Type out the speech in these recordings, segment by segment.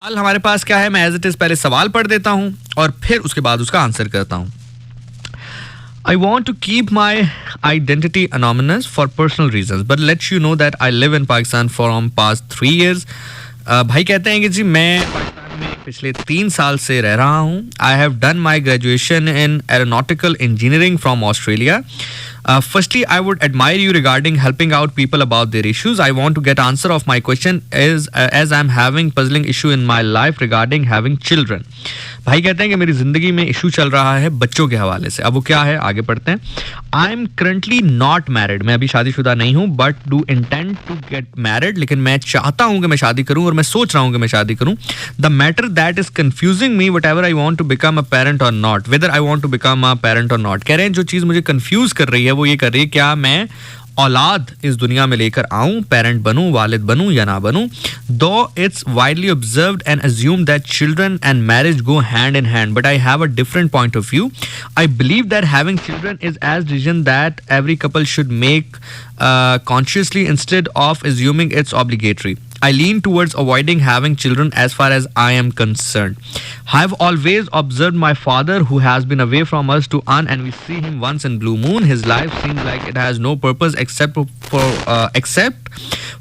सवाल हमारे पास क्या है, मैं एज इट इज पहले सवाल पढ़ देता हूं और फिर उसके बाद उसका आंसर करता हूं. I want to keep my identity anonymous for personal reasons, but let you know that I live in Pakistan from past 3 years. भाई कहते हैं कि जी मैं पाकिस्तान में पिछले 3 साल से रह रहा हूँ. I have done my graduation in aeronautical engineering from Australia. Firstly, I would admire you regarding helping out people about their issues. I want to get answer of my question as I'm having puzzling issue in my life regarding having children. भाई कहते हैं कि मेरी जिंदगी में issue चल रहा है बच्चों के हवाले से. अब वो क्या है, आगे पढ़ते हैं. I am currently not married, मैं अभी शादीशुदा नहीं हूँ, but do intend to get married, लेकिन मैं चाहता हूँ कि मैं शादी करूँ और मैं सोच रहा हूँ कि मैं शादी करूँ. The matter that is confusing me whatever I want to become a parent or not, whether I want to become a parent or not. कह रहे हैं जो चीज़ मुझे कंफ्यूज कर रही है वो ये कर रही है क्या मैं औलाद इस दुनिया में लेकर आऊं, पेरेंट बनूं, वालिद बनूं या ना बनूं. दो it's widely observed and assumed that children and marriage go hand in hand, but I have a different point of view. I believe that having children is as decision that every couple should make consciously instead of assuming it's obligatory. I lean towards avoiding having children as far as I am concerned. I have always observed my father who has been away from us to earn, and we see him once in blue moon. His life seems like it has no purpose except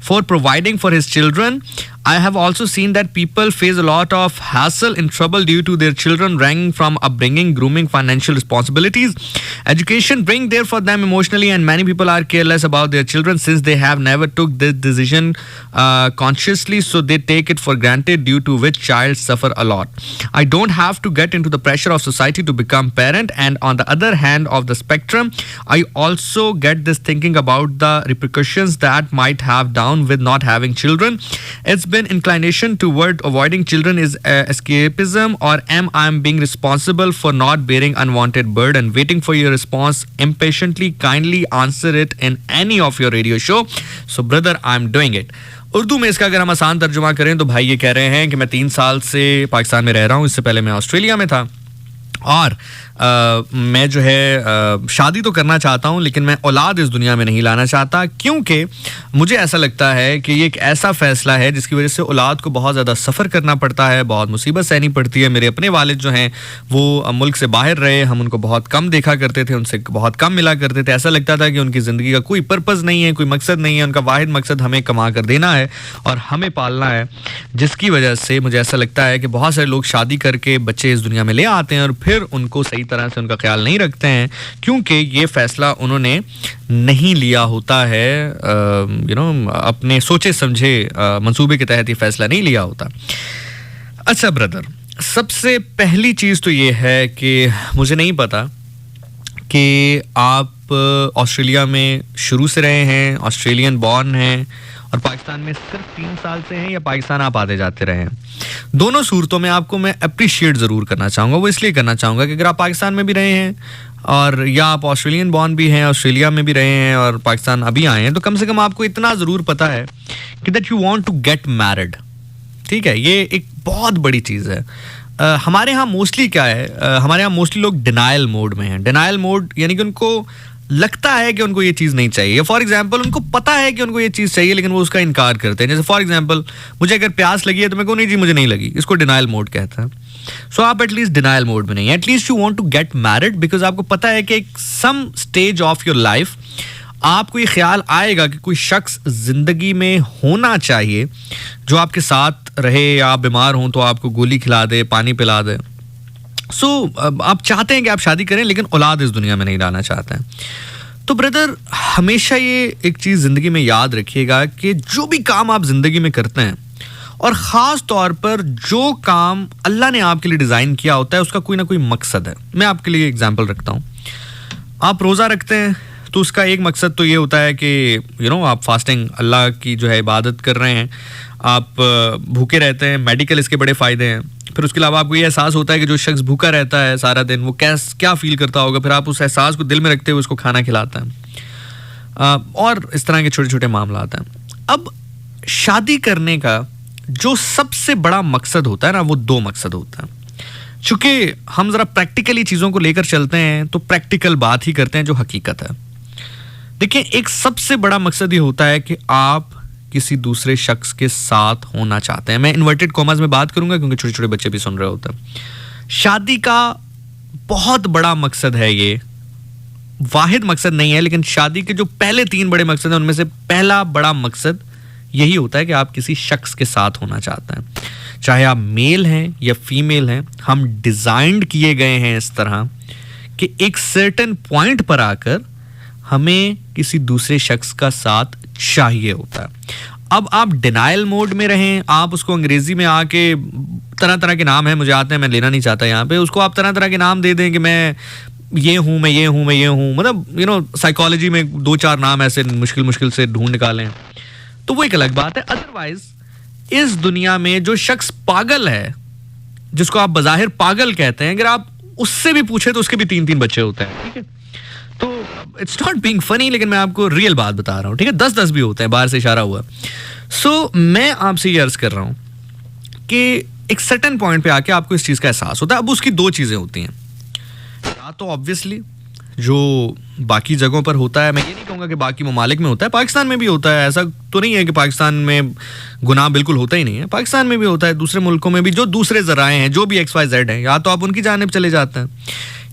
for providing for his children. I have also seen that people face a lot of hassle and trouble due to their children, ranging from upbringing, grooming, financial responsibilities, education bring there for them emotionally, and many people are careless about their children since they have never took this decision consciously, so they take it for granted, due to which child suffer a lot. I don't have to get into the pressure of society to become parent, and on the other hand of the spectrum, I also get this thinking about the repercussions that might have down with not having children. It's been inclination toward avoiding children is escapism, or am I being responsible for not bearing unwanted burden? Waiting for your response impatiently. Kindly answer it in any of your radio show. So brother, I'm doing it. Urdu में इसका अगर हम आसान तर्जुमा करें तो भाई ये कह रहे हैं कि मैं 3 साल से पाकिस्तान में रह रहा हूँ, इससे पहले मैं ऑस्ट्रेलिया में था, और मैं जो है शादी तो करना चाहता हूँ लेकिन मैं औलाद इस दुनिया में नहीं लाना चाहता, क्योंकि मुझे ऐसा लगता है कि ये एक ऐसा फ़ैसला है जिसकी वजह से औलाद को बहुत ज़्यादा सफ़र करना पड़ता है, बहुत मुसीबत सहनी पड़ती है. मेरे अपने वालिद जो हैं वो मुल्क से बाहर रहे, हम उनको बहुत कम देखा करते थे, उनसे बहुत कम मिला करते थे. ऐसा लगता था कि उनकी ज़िंदगी का कोई पर्पज़ नहीं है, कोई मकसद नहीं है, उनका वाहिद मकसद हमें कमा कर देना है और हमें पालना है, जिसकी वजह से मुझे ऐसा लगता है कि बहुत सारे लोग शादी करके बच्चे इस दुनिया में ले आते हैं और फिर उनको सही तरह से उनका ख्याल नहीं रखते हैं, क्योंकि ये फैसला उन्होंने नहीं लिया होता है, अपने सोचे समझे मंसूबे के तहत ये फैसला नहीं लिया होता. अच्छा ब्रदर, सबसे पहली चीज़ तो ये है कि मुझे नहीं पता कि आप ऑस्ट्रेलिया में शुरू से रहे हैं, ऑस्ट्रेलियन बॉर्न हैं और पाकिस्तान में सिर्फ 3 साल से हैं, या पाकिस्तान आप आते जाते रहे हैं. दोनों सूरतों में आपको मैं अप्रिशिएट ज़रूर करना चाहूँगा. वो इसलिए करना चाहूँगा कि अगर आप पाकिस्तान में भी रहे हैं और या आप ऑस्ट्रेलियन बॉर्न भी हैं, ऑस्ट्रेलिया में भी रहे हैं और पाकिस्तान अभी आए हैं, तो कम से कम आपको इतना ज़रूर पता है कि that you want to get married. ठीक है, ये एक बहुत बड़ी चीज़ है. हमारे यहाँ मोस्टली क्या है, हमारे यहाँ मोस्टली लोग डिनाइल मोड में हैं. डिनाइल मोड यानी कि उनको लगता है कि उनको ये चीज़ नहीं चाहिए. फॉर एग्जाम्पल उनको पता है कि उनको ये चीज़ चाहिए लेकिन वो उसका इनकार करते हैं. जैसे फॉर एग्जाम्पल मुझे अगर प्यास लगी है तो मैं कहूँ नहीं जी मुझे नहीं लगी, इसको डिनाइल मोड कहता है. सो आप एटलीस्ट डिनाइल मोड में नहीं है. At least you want to get married because आपको पता है कि some stage of your life आपको ये ख्याल आएगा कि कोई शख्स ज़िंदगी में होना चाहिए जो आपके साथ रहे, या आप बीमार हों तो आपको गोली खिला दे, पानी पिला दे. सो आप चाहते हैं कि आप शादी करें लेकिन औलाद इस दुनिया में नहीं लाना चाहते हैं. तो ब्रदर, हमेशा ये एक चीज़ ज़िंदगी में याद रखिएगा कि जो भी काम आप ज़िंदगी में करते हैं, और ख़ास तौर पर जो काम अल्लाह ने आपके लिए डिज़ाइन किया होता है, उसका कोई ना कोई मकसद है. मैं आपके लिए एग्जांपल रखता हूँ. आप रोज़ा रखते हैं तो उसका एक मकसद तो ये होता है कि आप फास्टिंग, अल्लाह की जो है इबादत कर रहे हैं, आप भूखे रहते हैं, मेडिकल इसके बड़े फ़ायदे हैं. फिर उसके अलावा आपको ये एहसास होता है कि जो शख्स भूखा रहता है सारा दिन वो क्या फील करता होगा, फिर आप उस एहसास को दिल में रखते हुए उसको खाना खिलाता है, और इस तरह के छोटे छोटे मामला आते हैं. अब शादी करने का जो सबसे बड़ा मकसद होता है ना, वो 2 मकसद होता है. चूँकि हम ज़रा प्रैक्टिकली चीज़ों को लेकर चलते हैं तो प्रैक्टिकल बात ही करते हैं जो हकीकत है. देखिए, एक सबसे बड़ा मकसद ये होता है कि आप किसी दूसरे शख्स के साथ होना चाहते हैं। मैं इन्वर्टेड कॉमास में बात करूंगा क्योंकि छोटे छोटे बच्चे भी सुन रहे होते हैं। शादी का बहुत बड़ा मकसद है, ये वाहिद मकसद नहीं है, लेकिन शादी के जो पहले 3 बड़े मकसद हैं उनमें से पहला बड़ा मकसद यही होता है कि आप किसी शख्स के साथ होना चाहते हैं। चाहे आप मेल हैं या फीमेल हैं, हम डिजाइंड किए गए हैं इस तरह कि एक सर्टेन पॉइंट पर आकर हमें किसी दूसरे शख्स का साथ चाहिए होता है। अब आप डिनाइल मोड में रहें, आप उसको अंग्रेजी में आके तरह तरह के नाम हैं, मुझे आते हैं, मैं लेना नहीं चाहता यहाँ पे, उसको आप तरह तरह के नाम दे दें कि मैं ये हूँ, मैं ये हूँ, मैं ये हूँ, मतलब साइकोलॉजी में 2-4 नाम ऐसे मुश्किल मुश्किल से ढूंढ निकालें, तो वो एक अलग बात है। अदरवाइज इस दुनिया में जो शख्स पागल है, जिसको आप बज़ाहिर पागल कहते हैं, अगर आप उससे भी पूछे तो उसके भी 3-3 बच्चे होते हैं, ठीक है। तो इट्स नॉट बीइंग फनी, लेकिन मैं आपको रियल बात बता रहा हूँ, ठीक है। 10-10 भी होते हैं, बाहर से इशारा हुआ। सो मैं आपसे ये अर्ज कर रहा हूँ कि एक सर्टेन पॉइंट पे आके आपको इस चीज़ का एहसास होता है। अब उसकी 2 चीज़ें होती हैं, या तो ऑब्वियसली जो बाकी जगहों पर होता है, मैं ये नहीं कहूँगा कि बाकी ममालिक में होता है, पाकिस्तान में भी होता है, ऐसा तो नहीं है कि पाकिस्तान में गुनाह बिल्कुल होता ही नहीं है, पाकिस्तान में भी होता है, दूसरे मुल्कों में भी जो दूसरे ज़राए हैं, जो भी XYZ हैं, या तो आप उनकी जानिब चले जाते हैं,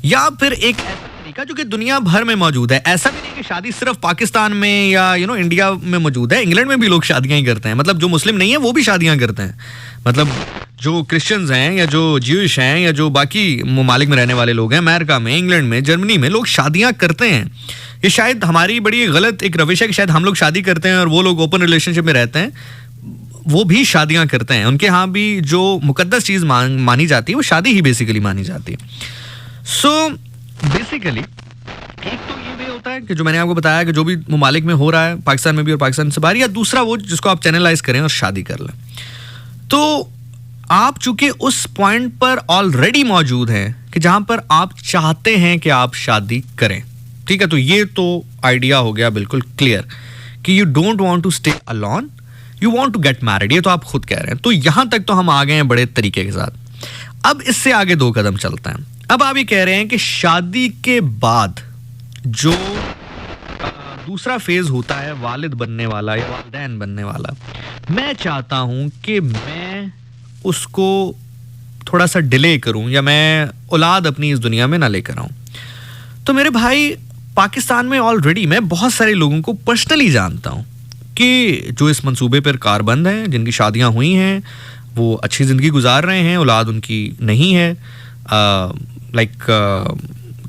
या फिर एक ऐसा तरीका जो कि दुनिया भर में मौजूद है। ऐसा भी नहीं कि शादी सिर्फ पाकिस्तान में या इंडिया में मौजूद है, इंग्लैंड में भी लोग शादियाँ ही करते हैं, मतलब जो मुस्लिम नहीं है वो भी शादियाँ करते हैं, मतलब जो क्रिश्चियंस हैं या जो ज्यूइश हैं या जो बाकी ममालिक में रहने वाले लोग हैं, अमेरिका में, इंग्लैंड में, जर्मनी में लोग शादियां करते हैं। ये शायद हमारी बड़ी गलत एक रविश है कि शायद हम लोग शादी करते हैं और वो लोग ओपन रिलेशनशिप में रहते हैं, वो भी शादियां करते हैं। उनके यहाँ भी जो मुकद्दस चीज़ मानी जाती है वो शादी ही बेसिकली मानी जाती है। सो बेसिकली एक तो ये भी होता है कि जो मैंने आपको बताया कि जो भी ममालिक में हो रहा है, पाकिस्तान में भी और पाकिस्तान से बाहर, या दूसरा वो जिसको आप चैनलाइज करें और शादी कर लें। तो आप चूंकि उस पॉइंट पर ऑलरेडी मौजूद हैं कि जहां पर आप चाहते हैं कि आप शादी करें, ठीक है, तो ये तो आइडिया हो गया बिल्कुल क्लियर कि you don't want to stay alone, you want to get married, ये तो आप खुद कह रहे हैं। तो यहां तक तो हम आ गए हैं बड़े तरीके के साथ। अब इससे आगे 2 कदम चलते हैं। अब आप ये कह रहे हैं कि शादी के बाद जो दूसरा फेज होता है वालिद बनने वाला या वालिदैन बनने वाला, मैं चाहता हूं कि मैं उसको थोड़ा सा डिले करूं या मैं औलाद अपनी इस दुनिया में ना लेकर आऊं। तो मेरे भाई, पाकिस्तान में ऑलरेडी मैं बहुत सारे लोगों को पर्सनली जानता हूं कि जो इस मंसूबे पर कारबंद हैं, जिनकी शादियां हुई हैं, वो अच्छी ज़िंदगी गुजार रहे हैं, औलाद उनकी नहीं है,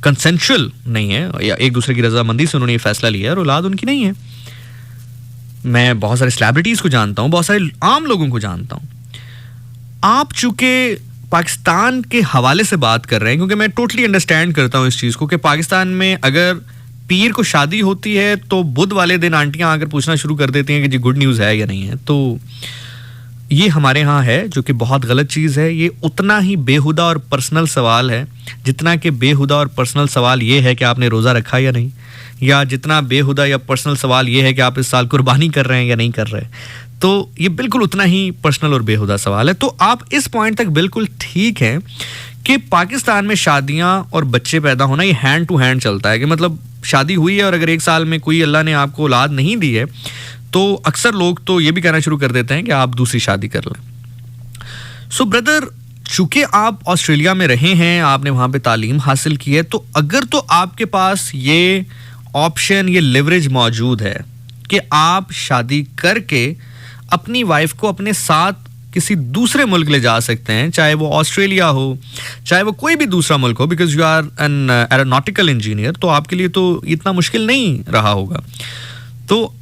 कंसेंशुअल नहीं है, या एक दूसरे की रजामंदी से उन्होंने ये फैसला लिया है और औलाद उनकी नहीं है। मैं बहुत सारे सेलिब्रिटीज़ को जानता हूँ, बहुत सारे आम लोगों को जानता हूँ। आप चूंकि पाकिस्तान के हवाले से बात कर रहे हैं, क्योंकि मैं टोटली अंडरस्टैंड करता हूँ इस चीज़ को कि पाकिस्तान में अगर पीर को शादी होती है तो बुध वाले दिन आंटियां आकर पूछना शुरू कर देती हैं कि जी गुड न्यूज़ है या नहीं है। तो ये हमारे यहाँ है, जो कि बहुत गलत चीज़ है। ये उतना ही बेहुदा और पर्सनल सवाल है जितना कि बेहुदा और पर्सनल सवाल ये है कि आपने रोज़ा रखा या नहीं, या जितना बेहुदा या पर्सनल सवाल ये है कि आप इस साल कुर्बानी कर रहे हैं या नहीं कर रहे। तो ये बिल्कुल उतना ही पर्सनल और बेहुदा सवाल है। तो आप इस पॉइंट तक बिल्कुल ठीक हैं कि पाकिस्तान में शादियां और बच्चे पैदा होना ये हैंड टू हैंड चलता है, कि मतलब शादी हुई है और अगर 1 साल में कोई अल्लाह ने आपको औलाद नहीं दी है तो अक्सर लोग तो ये भी कहना शुरू कर देते हैं कि आप दूसरी शादी कर लें। सो ब्रदर, चूंकि आप ऑस्ट्रेलिया में रहे हैं, आपने वहाँ पे तालीम हासिल की है, तो अगर तो आपके पास ये ऑप्शन, ये लिवरेज मौजूद है कि आप शादी करके अपनी वाइफ को अपने साथ किसी दूसरे मुल्क ले जा सकते हैं, चाहे वो ऑस्ट्रेलिया हो, चाहे वो कोई भी दूसरा मुल्क हो, because you are an aeronautical engineer, तो आपके लिए तो इतना मुश्किल नहीं रहा होगा। तो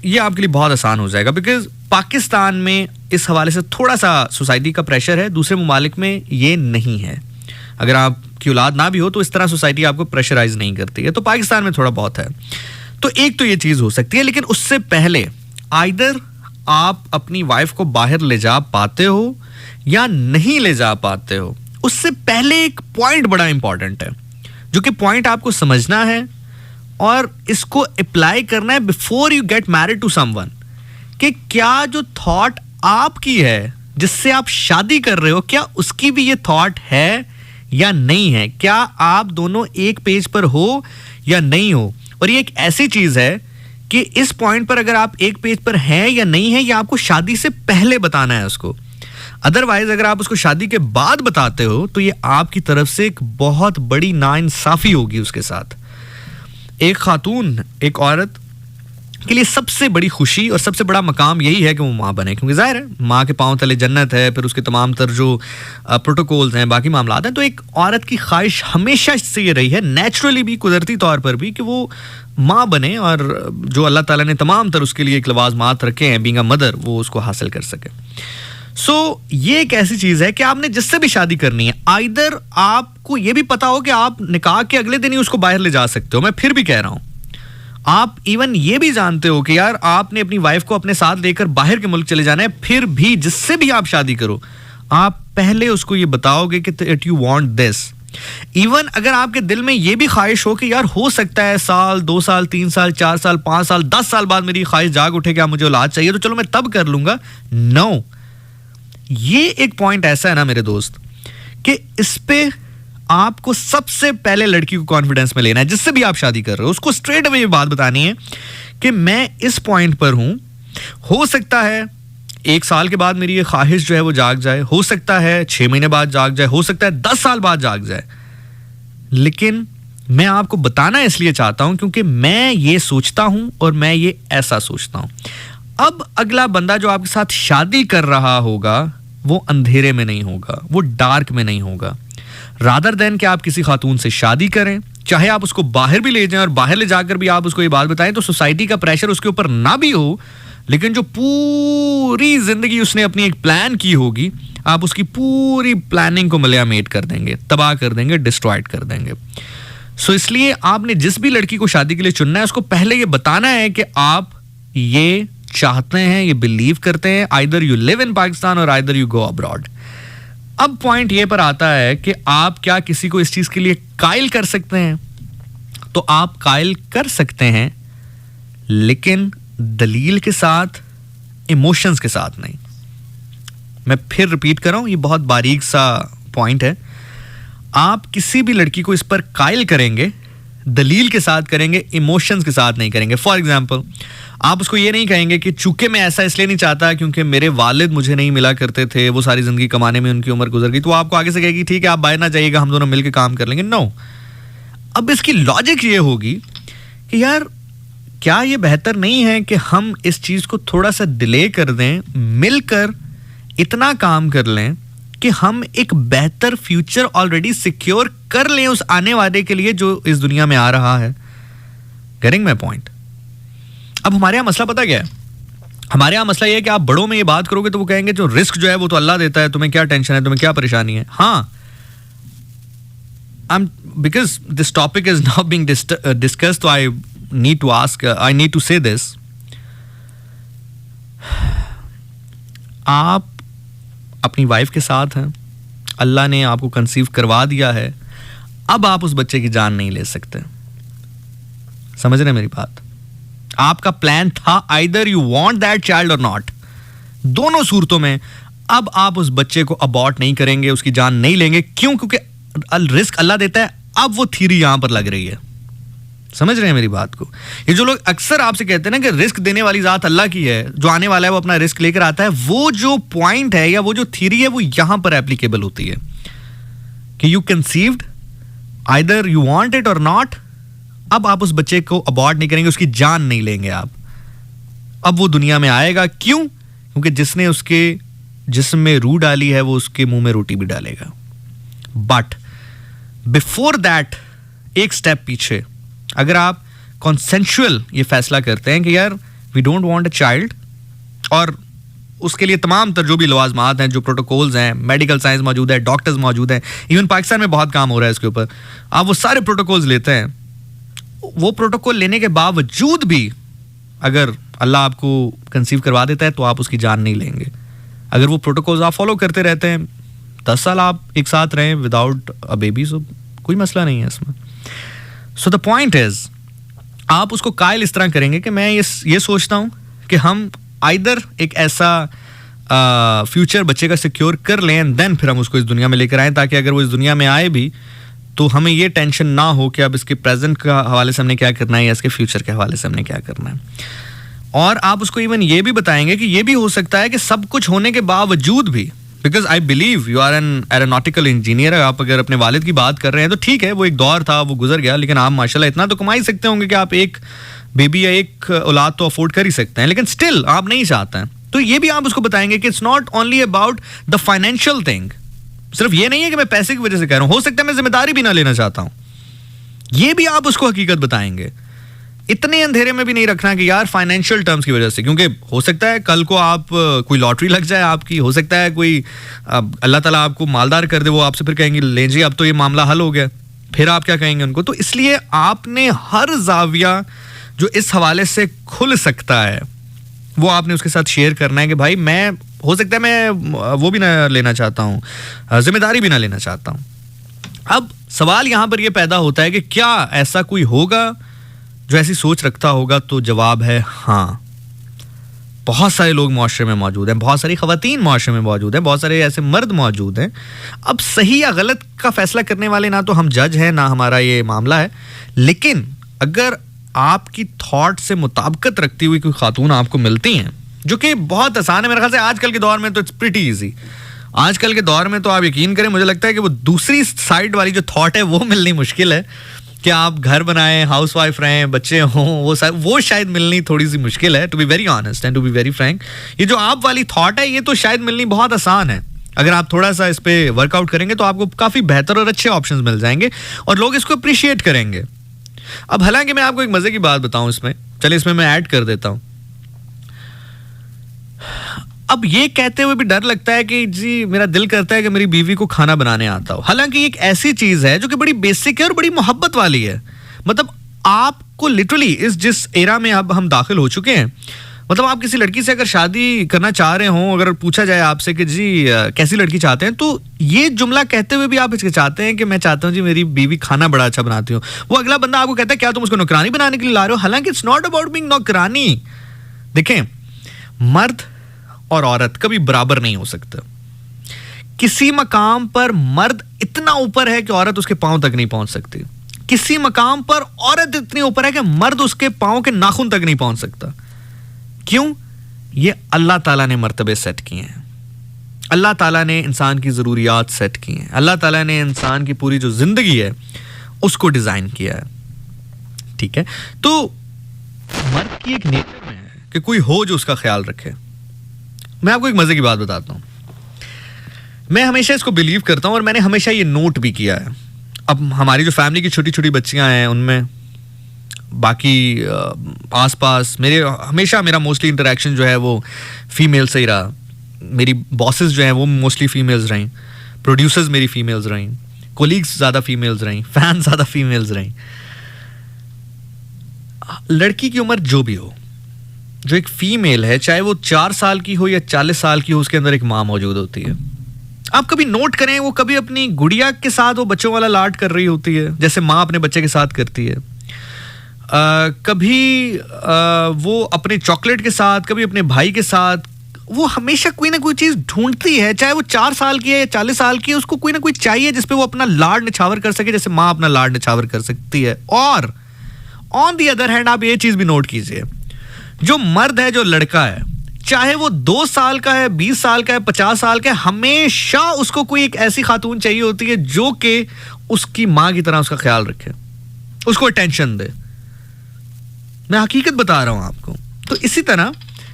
ये आपके लिए बहुत आसान हो जाएगा, बिकॉज पाकिस्तान में इस हवाले से थोड़ा सा सोसाइटी का प्रेशर है, दूसरे ममालिक में ये नहीं है। अगर आपकी औलाद ना भी हो तो इस तरह सोसाइटी आपको प्रेशराइज नहीं करती है, तो पाकिस्तान में थोड़ा बहुत है। तो एक तो ये चीज़ हो सकती है, लेकिन उससे पहले आइदर आप अपनी वाइफ को बाहर ले जा पाते हो या नहीं ले जा पाते हो। उससे पहले एक पॉइंट बड़ा इंपॉर्टेंट है, जो कि पॉइंट आपको समझना है और इसको अप्लाई करना है before you get married to someone, कि क्या जो थॉट आपकी है जिससे आप शादी कर रहे हो, क्या उसकी भी ये थॉट है या नहीं है, क्या आप दोनों एक पेज पर हो या नहीं हो। और ये एक ऐसी चीज है कि इस पॉइंट पर अगर आप एक पेज पर हैं या नहीं है, या आपको शादी से पहले बताना है उसको। अदरवाइज अगर आप उसको शादी के बाद बताते हो तो ये आपकी तरफ से एक बहुत बड़ी नाइंसाफी होगी उसके साथ। एक खातून, एक औरत के लिए सबसे बड़ी खुशी और सबसे बड़ा मकाम यही है कि वो माँ बने, क्योंकि जाहिर है माँ के पांव तले जन्नत है, फिर उसके तमाम तर जो प्रोटोकॉल्स हैं, बाकी मामलात हैं। तो एक औरत की ख्वाहिश हमेशा से ये रही है, नेचुरली भी, कुदरती तौर पर भी, कि वो माँ बने और जो अल्लाह ताला ने तमाम तर उसके लिए एक लवाजमात रखे हैं बीइंग अ मदर, वो उसको हासिल कर सके। सो ये एक ऐसी चीज है कि आपने जिससे भी शादी करनी है, आइदर आपको ये भी पता हो कि आप निकाह के अगले दिन ही उसको बाहर ले जा सकते हो। मैं फिर भी कह रहा हूं, आप इवन ये भी जानते हो कि यार आपने अपनी वाइफ को अपने साथ लेकर बाहर के मुल्क चले जाना है, फिर भी जिससे भी आप शादी करो, आप पहले उसको ये बताओगे कि that you want this. Even अगर आपके दिल में ये भी ख्वाहिश हो कि यार हो सकता है साल, 2 साल, 3 साल, 4 साल, 5 साल, 10 साल बाद मेरी ख्वाहिश जाग उठे कि मुझे औलाद चाहिए, तो चलो मैं तब कर लूंगा। नो, ये एक पॉइंट ऐसा है ना मेरे दोस्त कि इस पे आपको सबसे पहले लड़की को कॉन्फिडेंस में लेना है। जिससे भी आप शादी कर रहे हो उसको स्ट्रेट अवे ये बात बतानी है कि मैं इस पॉइंट पर हूं, हो सकता है 1 साल के बाद मेरी ये ख्वाहिश जो है वो जाग जाए, हो सकता है 6 महीने बाद जाग जाए, हो सकता है 10 साल बाद जाग जाए, लेकिन मैं आपको बताना इसलिए चाहता हूं क्योंकि मैं ये सोचता हूं और मैं ये ऐसा सोचता हूं। अब अगला बंदा जो आपके साथ शादी कर रहा होगा वो अंधेरे में नहीं होगा, वो डार्क में नहीं होगा। रादर देन कि आप किसी खातून से शादी करें, चाहे आप उसको बाहर भी ले जाएं और बाहर ले जाकर भी आप उसको ये बात बताएं, तो सोसाइटी का प्रेशर उसके ऊपर ना भी हो, लेकिन जो पूरी जिंदगी उसने अपनी एक प्लान की होगी, आप उसकी पूरी प्लानिंग को मलियामेट कर देंगे, तबाह कर देंगे, डिस्ट्रॉयड कर देंगे। सो इसलिए आपने जिस भी लड़की को शादी के लिए चुनना है उसको पहले ये बताना है कि आप ये चाहते हैं, ये बिलीव करते हैं, either you live in Pakistan और आइदर यू गो अब्रॉड। अब पॉइंट ये पर आता है कि आप क्या किसी को इस चीज के लिए कायल कर सकते हैं? तो आप कायल कर सकते हैं, लेकिन दलील के साथ, इमोशंस के साथ नहीं। मैं फिर रिपीट कर रहा हूं, ये बहुत बारीक सा पॉइंट है। आप किसी भी लड़की को इस पर कायल करेंगे, दलील के साथ करेंगे, इमोशंस के साथ नहीं करेंगे। फॉर एग्जाम्पल, आप उसको ये नहीं कहेंगे कि चूंकि मैं ऐसा इसलिए नहीं चाहता क्योंकि मेरे वालिद मुझे नहीं मिला करते थे, वो सारी जिंदगी कमाने में उनकी उम्र गुजर गई, तो आपको आगे से कहेगी ठीक है आप बाहर ना जाइएगा, हम दोनों मिलकर काम कर लेंगे। नो, अब इसकी लॉजिक ये होगी कि यार क्या ये बेहतर नहीं है कि हम इस चीज को थोड़ा सा डिले कर दें, मिलकर इतना काम कर लें कि हम एक बेहतर फ्यूचर ऑलरेडी सिक्योर कर लें उस आने वाले के लिए जो इस दुनिया में आ रहा है। Getting my point? अब हमारे यहाँ मसला पता क्या है? हमारे यहाँ मसला ये है कि आप बड़ों में ये बात करोगे तो वो कहेंगे जो रिस्क जो है वो तो अल्लाह देता है, तुम्हें क्या टेंशन है, तुम्हें क्या परेशानी है। हाँ, because this topic is now being discussed, तो I need to ask, I need to say this. आप अपनी वाइफ के साथ हैं, अल्लाह ने आपको कंसीव करवा दिया है, अब आप उस बच्चे की जान नहीं ले सकते। समझ रहे मेरी बात? आपका प्लान था either you want that child और नॉट, दोनों सूरतों में अब आप उस बच्चे को अबॉर्ट नहीं करेंगे, उसकी जान नहीं लेंगे। क्यों? क्योंकि रिस्क अल्लाह देता है। अब वो थ्योरी यहां पर लग रही है। समझ रहे हैं मेरी बात को? ये जो लोग अक्सर आपसे कहते हैं ना कि रिस्क देने वाली जात अल्लाह की है, जो आने वाला है वो अपना रिस्क लेकर आता है, वो जो पॉइंट है या वो जो थ्योरी है वो यहां पर एप्लीकेबल होती है कि you conceived, either you want it और नॉट। अब आप उस बच्चे को अबॉर्ट नहीं करेंगे, उसकी जान नहीं लेंगे आप। अब वो दुनिया में आएगा। क्यों? क्योंकि जिसने उसके जिस्म में रूह डाली है वो उसके मुंह में रोटी भी डालेगा। बट बिफोर दैट एक स्टेप पीछे, अगर आप कॉन्सेंशुअल ये फैसला करते हैं कि यार we don't want a child, और उसके लिए तमाम तर जो भी लवाजमात हैं, जो प्रोटोकॉल्स हैं, मेडिकल साइंस मौजूद है, डॉक्टर्स मौजूद हैं, इवन पाकिस्तान में बहुत काम हो रहा है इसके ऊपर, आप वो सारे प्रोटोकॉल्स लेते हैं। वो प्रोटोकॉल लेने के बावजूद भी अगर अल्लाह आपको कंसीव करवा देता है तो आप उसकी जान नहीं लेंगे। अगर वो प्रोटोकॉल्स आप फॉलो करते रहते हैं, 10 साल आप एक साथ रहें विदाउट अ बेबी, सो कोई मसला नहीं है इसमें। सो द पॉइंट इज, आप उसको कायल इस तरह करेंगे कि मैं ये सोचता हूं कि हम आइदर एक ऐसा फ्यूचर बच्चे का सिक्योर कर लें एंड देन फिर हम उसको इस दुनिया में लेकर आए, ताकि अगर वो इस दुनिया में आए भी तो हमें ये टेंशन ना हो कि अब इसके प्रेजेंट का हवाले से हमने क्या करना है या इसके फ्यूचर के हवाले से हमने क्या करना है। और आप उसको इवन ये भी बताएंगे कि ये भी हो सकता है कि सब कुछ होने के बावजूद भी, because I believe you are an aeronautical engineer, आप अगर अपने वालिद की बात कर रहे हैं तो ठीक है, वो एक दौर था, वो गुजर गया, लेकिन आप माशाल्लाह इतना तो कमा ही सकते होंगे कि आप एक बेबी या एक औलाद तो अफोर्ड कर ही सकते हैं, लेकिन स्टिल आप नहीं चाहते हैं। तो ये भी आप उसको बताएंगे कि it's not only about the financial thing, सिर्फ ये नहीं है कि मैं पैसे की वजह से कह रहा हूं, हो सकता है मैं जिम्मेदारी भी ना लेना चाहता हूं, ये भी आप उसको हकीकत बताएंगे। इतने अंधेरे में भी नहीं रखना कि यार फाइनेंशियल टर्म्स की वजह से, क्योंकि हो सकता है कल को आप कोई लॉटरी लग जाए आपकी, हो सकता है कोई अल्लाह ताला आपको मालदार कर दे, वो आपसे फिर कहेंगे ले जी अब तो ये मामला हल हो गया, फिर आप क्या कहेंगे उनको। तो इसलिए आपने हर जाविया जो इस हवाले से खुल सकता है वो आपने उसके साथ शेयर करना है कि भाई मैं, हो सकता है मैं वो भी ना लेना चाहता हूँ, जिम्मेदारी भी ना लेना चाहता हूँ। अब सवाल यहाँ पर ये पैदा होता है कि क्या ऐसा कोई होगा जो ऐसी सोच रखता होगा, तो जवाब है हाँ। बहुत सारे लोग माशरे में मौजूद हैं, बहुत सारी खवातीन माशरे में मौजूद हैं, बहुत सारे ऐसे मर्द मौजूद हैं। अब सही या गलत का फैसला करने वाले ना तो हम जज हैं ना हमारा ये मामला है, लेकिन अगर आपकी थॉट से मुताबिकत रखती हुई कोई खातून आपको मिलती हैं, जो कि बहुत आसान है मेरे ख्याल से आजकल के दौर में, तो इट्स प्रीटी ईजी। आजकल के दौर में तो आप यकीन करें, मुझे लगता है कि वो दूसरी साइड वाली जो थॉट है वो मिलनी मुश्किल है कि आप घर बनाएं, हाउस वाइफ रहें, बच्चे हों, वो शायद मिलनी थोड़ी सी मुश्किल है, to be very honest and to be very frank. ये जो आप वाली थॉट है ये तो शायद मिलनी बहुत आसान है, अगर आप थोड़ा सा इस पे वर्कआउट करेंगे तो आपको काफ़ी बेहतर और अच्छे ऑप्शंस मिल जाएंगे और लोग इसको अप्रिशिएट करेंगे। अब हालांकि मैं आपको एक मजे की बात बताऊं इसमें, चलिए इसमें मैं ऐड कर देता हूं। अब ये कहते हुए भी डर लगता है कि जी मेरा दिल करता है कि मेरी बीवी को खाना बनाने आता हो, हालांकि एक ऐसी चीज है जो कि बड़ी बेसिक है और बड़ी मोहब्बत वाली है। मतलब आपको लिटरली इस जिस एरा में अब हम दाखिल हो चुके हैं, मतलब आप किसी लड़की से अगर शादी करना चाह रहे हो, अगर पूछा जाए आपसे कि जी कैसी लड़की चाहते हैं, तो ये जुमला कहते हुए भी आप इसके चाहते हैं कि मैं चाहता हूं जी मेरी बीवी खाना बड़ा अच्छा बनाती हो। वो अगला बंदा आपको कहता है क्या तुम उसको नौकरानी बनाने के लिए ला रहे हो, हालांकि इट्स नॉट अबाउट बीइंग नौकरानी। देखें, मर्द और औरत कभी बराबर नहीं हो सकता। किसी मकाम पर मर्द इतना ऊपर है कि औरत उसके पांव तक नहीं पहुंच सकती, किसी मकाम पर औरत इतनी ऊपर है कि मर्द उसके पांव के नाखून तक नहीं पहुंच सकता। क्यों? ये अल्लाह ताला ने मर्तबे सेट किए हैं, अल्लाह ताला ने इंसान की ज़रूरियात सेट की हैं, अल्लाह ताला ने इंसान की पूरी जो जिंदगी है उसको डिजाइन किया है। ठीक है, तो मर्द की एक नेचर में है कि कोई हो जो उसका ख्याल रखे। मैं आपको एक मजे की बात बताता हूं, मैं हमेशा इसको बिलीव करता हूं और मैंने हमेशा ये नोट भी किया है। अब हमारी जो फैमिली की छोटी छोटी बच्चियां हैं उनमें, बाकी आसपास हमेशा मेरा मोस्टली इंटरेक्शन जो है वो फीमेल से ही रहा। मेरी बॉसेस जो हैं वो मोस्टली फीमेल्स रहीं, प्रोड्यूसर्स मेरी फीमेल्स रहीं, कोलीग्स ज़्यादा फीमेल्स रहीं, फैन ज़्यादा फीमेल्स रहीं। लड़की की उम्र जो भी हो, जो एक फीमेल है, चाहे वो 4 साल की हो या 40 साल की हो, उसके अंदर एक माँ मौजूद होती है। आप कभी नोट करें, वो कभी अपनी गुड़िया के साथ वो बच्चों वाला लाड कर रही होती है जैसे माँ अपने बच्चे के साथ करती है। कभी वो अपने चॉकलेट के साथ, कभी अपने भाई के साथ, वो हमेशा कोई ना कोई चीज़ ढूंढती है, चाहे वो 4 साल की है या 40 साल की है, उसको कोई ना कोई चाहिए जिसपे वो अपना लाड निछावर कर सके, जैसे माँ अपना लाड निछावर कर सकती है। और ऑन दी अदर हैंड आप ये चीज़ भी नोट कीजिए, जो मर्द है, जो लड़का है, चाहे वो 2 साल का है, 20 साल का है, 50 साल का है, हमेशा उसको कोई एक ऐसी खातून चाहिए होती है जो कि उसकी माँ की तरह उसका ख्याल रखे, उसको अटेंशन दे। मैं हकीकत बता रहा हूं आपको। तो इसी तरह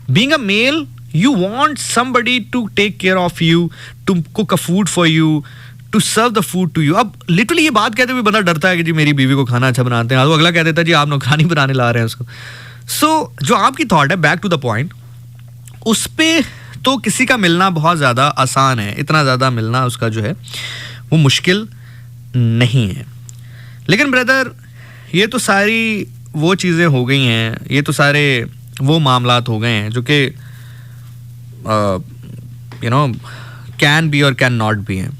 being a male, you want somebody to take care of you, to cook a food for you, to serve the food to you. अब लिटरली ये बात कहते हुए बंदा डरता है कि जी मेरी बीवी को खाना अच्छा बनाते हैं, तो अगला कह देता है जी आप नौकरानी बनाने ला रहे हैं उसको। सो जो आपकी थॉट है, बैक टू द पॉइंट, उस पे तो किसी का मिलना बहुत ज़्यादा आसान है, इतना ज़्यादा मिलना उसका जो है वो मुश्किल नहीं है। लेकिन ब्रदर, ये तो सारी वो चीज़ें हो गई हैं, ये तो सारे वो मामलात हो गए हैं जो कि यू नो कैन बी और कैन नॉट बी हैं।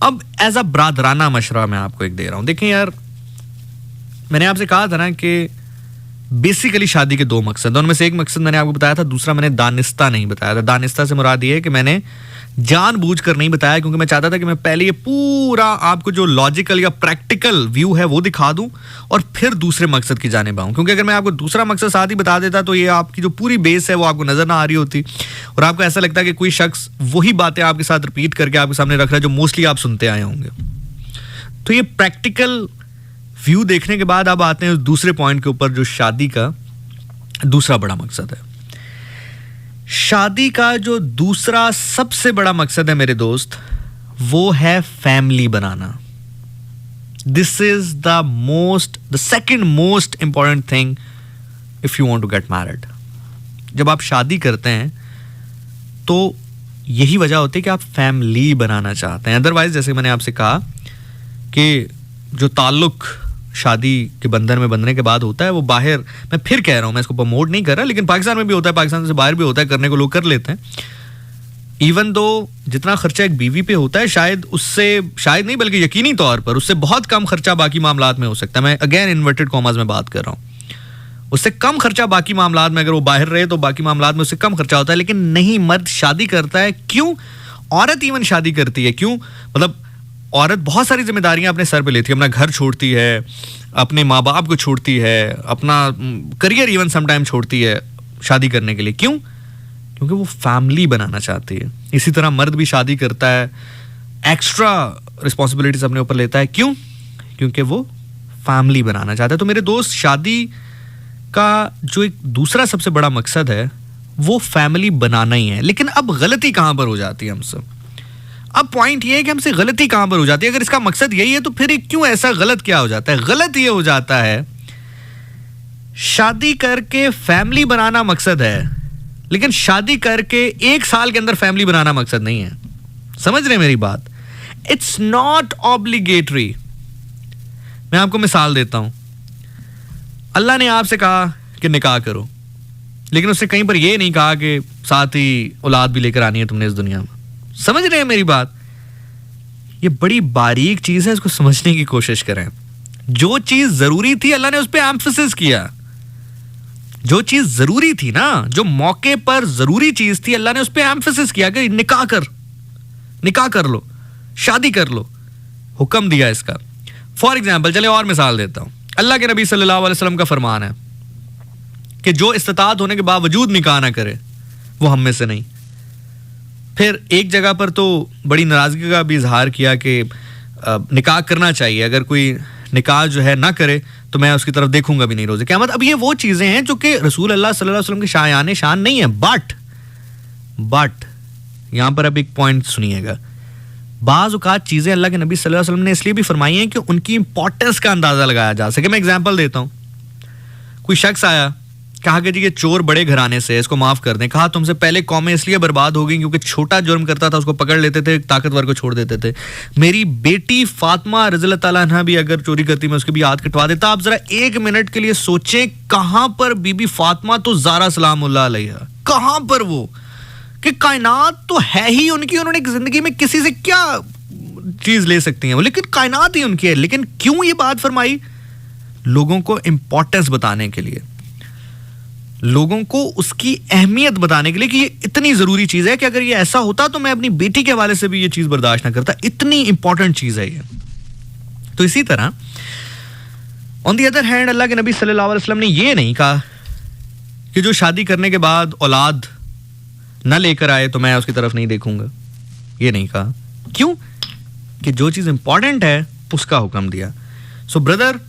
अब एज अ ब्रादराना मशवरा मैं आपको एक दे रहा हूँ। देखें यार, मैंने आपसे कहा था ना कि बेसिकली शादी के दो मकसद, उनमें से एक मकसद मैंने आपको बताया था, दूसरा मैंने दानिस्ता नहीं बताया था। दानिस्ता से मुराद ये है कि मैंने जानबूझकर नहीं बताया, क्योंकि मैं चाहता था कि मैं पहले ये पूरा आपको जो लॉजिकल या प्रैक्टिकल व्यू है वो दिखा दूं और फिर दूसरे मकसद की जानिब आऊं। क्योंकि अगर मैं आपको दूसरा मकसद साथ ही बता देता तो ये आपकी जो पूरी बेस है वो आपको नजर ना आ रही होती और आपको ऐसा लगता है कि कोई शख्स वही बातें आपके साथ रिपीट करके आपके सामने रख रहा है जो मोस्टली आप सुनते आए होंगे। तो ये प्रैक्टिकल व्यू देखने के बाद अब आते हैं उस दूसरे पॉइंट के ऊपर, जो शादी का दूसरा बड़ा मकसद है। शादी का जो दूसरा सबसे बड़ा मकसद है मेरे दोस्त, वो है फैमिली बनाना। This is the second most important thing if you want to get married. जब आप शादी करते हैं तो यही वजह होती है कि आप फैमिली बनाना चाहते हैं। अदरवाइज जैसे मैंने आपसे कहा कि जो ताल्लुक शादी के बंधन में बंधने के बाद होता है वो बाहर, मैं फिर कह रहा हूं, मैं इसको प्रमोट नहीं कर रहा, लेकिन पाकिस्तान में भी होता है, पाकिस्तान से बाहर भी होता है, करने को लोग कर लेते हैं। इवन दो जितना खर्चा एक बीवी पे होता है, शायद नहीं बल्कि यकीनी तौर पर उससे बहुत कम खर्चा बाकी मामलात में हो सकता है। मैं अगेन इन्वर्टेड कॉमास में बात कर रहा हूं, उससे कम खर्चा बाकी मामलात में, अगर वो बाहर रहे तो बाकी मामलात में उससे कम खर्चा होता है। लेकिन नहीं, मर्द शादी करता है। क्यों? औरत इवन शादी करती है क्यों? मतलब औरत बहुत सारी जिम्मेदारियां अपने सर पे लेती है, अपना घर छोड़ती है, अपने माँ बाप को छोड़ती है, अपना करियर इवन समटाइम छोड़ती है शादी करने के लिए। क्यों? क्योंकि वो फैमिली बनाना चाहती है। इसी तरह मर्द भी शादी करता है, एक्स्ट्रा रिस्पॉन्सिबिलिटीज अपने ऊपर लेता है। क्यों? क्योंकि वो फैमिली बनाना चाहता है। तो मेरे दोस्त, शादी का जो एक दूसरा सबसे बड़ा मकसद है वो फैमिली बनाना ही है। लेकिन अब गलती कहां पर हो जाती है हमसे? अब पॉइंट ये है कि हमसे गलती कहां पर हो जाती है? अगर इसका मकसद यही है तो फिर क्यों ऐसा गलत क्या हो जाता है? गलत ये हो जाता है, शादी करके फैमिली बनाना मकसद है, लेकिन शादी करके 1 साल के अंदर फैमिली बनाना मकसद नहीं है। समझ रहे हैं मेरी बात? It's not obligatory. मैं आपको मिसाल देता हूं। अल्लाह ने आपसे कहा कि निकाह करो, लेकिन उससे कहीं पर यह नहीं कहा कि साथ ही औलाद भी लेकर आनी है तुमने इस दुनिया में। समझ रहे हैं मेरी बात? ये बड़ी बारीक चीज है, इसको समझने की कोशिश करें। जो चीज जरूरी थी अल्लाह ने उस पर एम्फसिस किया। जो चीज जरूरी थी ना, जो मौके पर जरूरी चीज थी, अल्लाह ने उस पर एम्फसिस किया कि निकाह कर लो, शादी कर लो, हुक्म दिया इसका। फॉर एग्जाम्पल, चले और मिसाल देता हूं। अल्लाह के नबी सल्लल्लाहु अलैहि वसल्लम का फरमान है कि जो इस्तिताअत होने के बावजूद निकाह ना करे वो हम में से नहीं। फिर एक जगह पर तो बड़ी नाराजगी का भी इजहार किया कि निकाह करना चाहिए, अगर कोई निकाह जो है ना करे तो मैं उसकी तरफ देखूंगा भी नहीं रोज़े क़यामत। अब ये वो चीज़ें हैं जो कि रसूल अल्लाह सल्लल्लाहु अलैहि वसल्लम के शायान शान नहीं है। बट यहाँ पर अब एक पॉइंट सुनिएगा। बाज़ औक़ात चीज़ें अल्लाह के नबी सल्लल्लाहु अलैहि वसल्लम ने इसलिए भी फरमाई हैं कि उनकी इंपॉर्टेंस का अंदाज़ा लगाया जा सके। मैं एग्जाम्पल देता हूँ। कोई शख्स आया, कहा कि जी ये चोर बड़े घराने से है, इसको माफ कर दें। कहा तुमसे पहले कौमें इसलिए बर्बाद हो गई क्योंकि छोटा जुर्म करता था उसको पकड़ लेते थे, ताकतवर को छोड़ देते थे। मेरी बेटी फातिमा रज़ियल्लाहु ताला अन्हा भी अगर चोरी करती मैं उसके भी हाथ कटवा देता। आप जरा 1 मिनट के लिए सोचें, कहां पर बीबी फातिमा तो ज़ारा सलामुल्लाह अलैहा, कहां पर वो कि कायनात तो है ही उनकी, उन्होंने जिंदगी में किसी से क्या चीज ले सकती हैं वो, लेकिन कायनात ही उनकी है। लेकिन क्यों ये बात फरमाई? लोगों को इंपॉर्टेंस बताने के लिए, लोगों को उसकी अहमियत बताने के लिए कि ये इतनी जरूरी चीज है कि अगर ये ऐसा होता तो मैं अपनी बेटी के हवाले से भी ये चीज बर्दाश्त ना करता। इतनी इंपॉर्टेंट चीज है ये। तो इसी तरह ऑन दी अदर हैंड अल्लाह के नबी सल्लल्लाहु अलैहि वसल्लम ने ये नहीं कहा कि जो शादी करने के बाद औलाद न लेकर आए तो मैं उसकी तरफ नहीं देखूंगा। ये नहीं कहा। क्यों? कि जो चीज इंपॉर्टेंट है उसका हुक्म दिया। सो ब्रदर,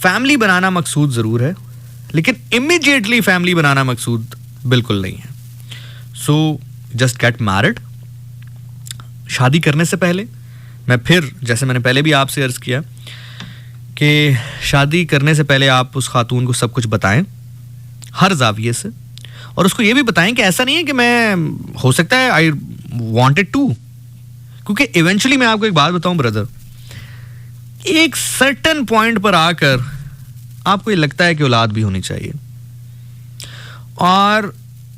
फैमिली बनाना मकसूद जरूर है, लेकिन इमीडिएटली फैमिली बनाना मकसूद बिल्कुल नहीं है। So just get married. शादी करने से पहले मैं फिर, जैसे मैंने पहले भी आपसे अर्ज किया कि शादी करने से पहले आप उस खातून को सब कुछ बताएं हर जाविये से, और उसको ये भी बताएं कि ऐसा नहीं है कि मैं, हो सकता है आई वांटेड टू, क्योंकि इवेंचुअली मैं आपको एक बात बताऊं ब्रदर, एक सर्टेन पॉइंट पर आकर आपको ये लगता है कि औलाद भी होनी चाहिए। और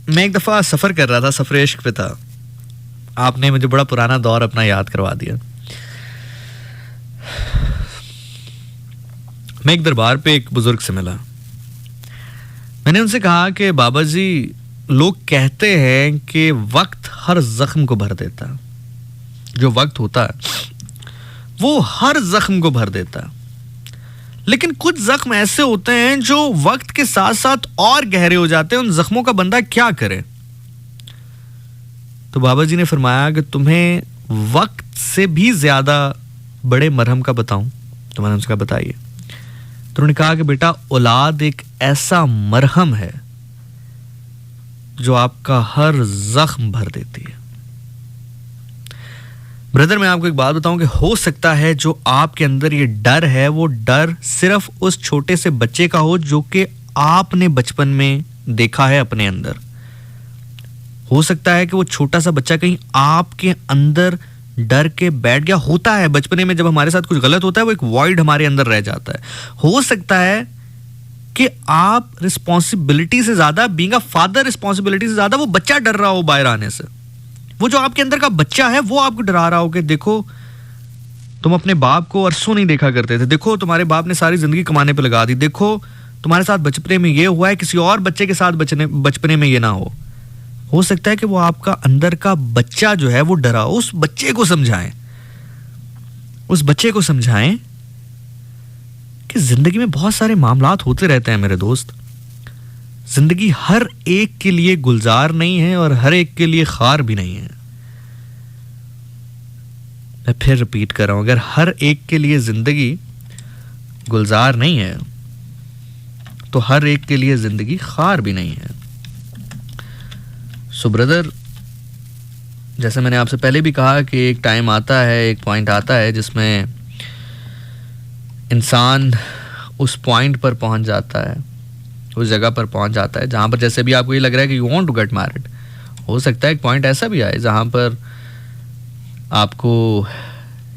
मैं एक दफ़ा सफ़र कर रहा था, सफ़र इश्क पे था। आपने मुझे बड़ा पुराना दौर अपना याद करवा दिया। मैं एक दरबार पे एक बुजुर्ग से मिला। मैंने उनसे कहा कि बाबा जी, लोग कहते हैं कि वक्त हर जख्म को भर देता है। जो वक्त होता है वो हर जख्म को भर देता है, लेकिन कुछ जख्म ऐसे होते हैं जो वक्त के साथ साथ और गहरे हो जाते हैं। उन जख्मों का बंदा क्या करे? तो बाबा जी ने फरमाया कि तुम्हें वक्त से भी ज्यादा बड़े मरहम का बताऊं? तो मैंने उनसे कहा बताइए। तो उन्होंने कहा कि बेटा, औलाद एक ऐसा मरहम है जो आपका हर जख्म भर देती है। ब्रदर, मैं आपको एक बात बताऊं कि हो सकता है जो आपके अंदर ये डर है, वो डर सिर्फ उस छोटे से बच्चे का हो जो कि आपने बचपन में देखा है अपने अंदर। हो सकता है कि वो छोटा सा बच्चा कहीं आपके अंदर डर के बैठ गया। होता है बचपने में, जब हमारे साथ कुछ गलत होता है, वो एक वॉइड हमारे अंदर रह जाता है। हो सकता है कि आप रिस्पॉन्सिबिलिटी से ज्यादा, बीइंग अ फादर, रिस्पॉन्सिबिलिटी से ज्यादा वो बच्चा डर रहा हो बाहर आने से। वो जो आपके अंदर का बच्चा है वो आपको डरा रहा हो कि देखो, तुम अपने बाप को अरसों नहीं देखा करते थे, देखो तुम्हारे बाप ने सारी जिंदगी कमाने पे लगा दी, देखो तुम्हारे साथ बचपने में ये हुआ है, किसी और बच्चे के साथ बचपने में ये ना हो सकता है कि वो आपका अंदर का बच्चा जो है वो डरा हो। उस बच्चे को समझाएं, उस बच्चे को समझाएं कि जिंदगी में बहुत सारे मामलात होते रहते हैं मेरे दोस्त। जिंदगी हर एक के लिए गुलजार नहीं है और हर एक के लिए खार भी नहीं है। मैं फिर रिपीट कर रहा हूं, अगर हर एक के लिए जिंदगी गुलजार नहीं है तो हर एक के लिए जिंदगी खार भी नहीं है। सो ब्रदर, जैसे मैंने आपसे पहले भी कहा कि एक टाइम आता है, एक पॉइंट आता है जिसमें इंसान उस पॉइंट पर पहुंच जाता है, उस जगह पर पहुंच जाता है जहां पर जैसे भी आपको ये लग रहा है कि you want to get married. हो सकता है एक पॉइंट ऐसा भी आए जहां पर आपको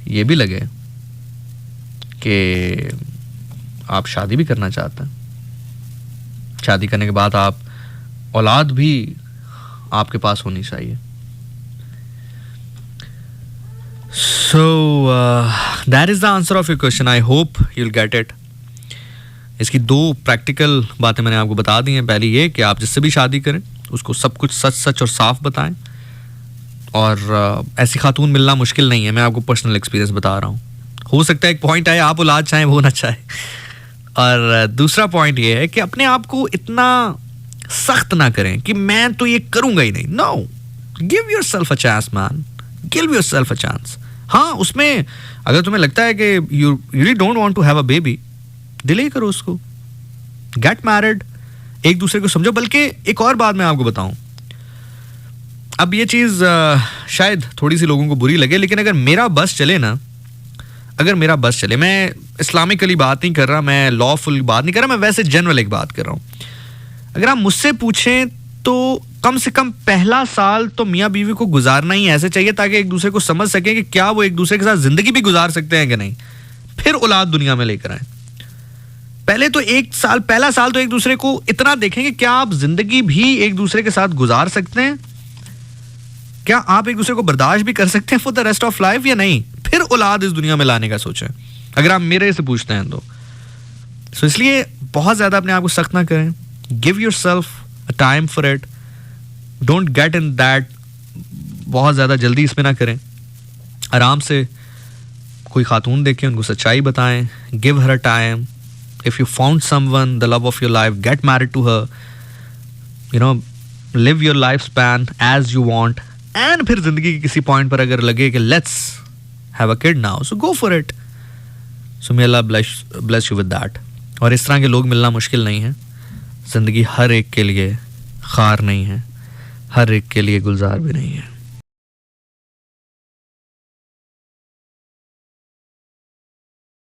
ये भी लगे कि आप शादी भी करना चाहते हैं। शादी करने के बाद आप औलाद भी आपके पास होनी चाहिए। So that is the answer of your question. I hope you'll get it. इसकी दो प्रैक्टिकल बातें मैंने आपको बता दी हैं। पहली ये कि आप जिससे भी शादी करें उसको सब कुछ सच सच और साफ बताएं, और ऐसी खातून मिलना मुश्किल नहीं है। मैं आपको पर्सनल एक्सपीरियंस बता रहा हूँ। हो सकता है एक पॉइंट आए आप औलाद चाहें वो ना चाहे। और दूसरा पॉइंट ये है कि अपने आप को इतना सख्त ना करें कि मैं तो ये करूंगा ही नहीं। No, give yourself a chance man, give yourself a chance. हाँ, उसमें अगर तुम्हें लगता है कि you really don't want to have a baby, delay करो उसको, गेट मैरिड, एक दूसरे को समझो। बल्कि एक और बात मैं आपको बताऊं, अब ये चीज शायद थोड़ी सी लोगों को बुरी लगे, लेकिन अगर मेरा बस चले ना, अगर मेरा बस चले, मैं इस्लामिकली बात नहीं कर रहा, मैं लॉफुल बात नहीं कर रहा, मैं वैसे जनरल एक बात कर रहा हूं। अगर आप मुझसे पूछें तो कम से कम पहला साल तो मियाँ बीवी को गुजारना ही ऐसे चाहिए ताकि एक दूसरे को समझ सकें कि क्या वो एक दूसरे के साथ जिंदगी भी गुजार सकते हैं कि नहीं, फिर औलाद दुनिया में लेकर आए। पहले तो पहला साल तो एक दूसरे को इतना देखें कि क्या आप जिंदगी भी एक दूसरे के साथ गुजार सकते हैं, क्या आप एक दूसरे को बर्दाश्त भी कर सकते हैं for the rest of life या नहीं, फिर औलाद इस दुनिया में लाने का सोचें, अगर आप मेरे से पूछते हैं तो। इसलिए बहुत ज्यादा अपने आप को सख्त ना करें। Give yourself a time for it, don't get in that, बहुत ज्यादा जल्दी इसमें ना करें। आराम से कोई खातून देखें, उनको सच्चाई बताएं, give her time. If you found someone the love of your life, get married to her, you know, live your life span as you want, and फिर जिंदगी के किसी पॉइंट पर अगर लगे कि let's have a kid now, so go for it. So may Allah bless you with that. और इस तरह के लोग मिलना मुश्किल नहीं है। जिंदगी हर एक के लिए खार नहीं है, हर एक के लिए गुलजार भी नहीं है।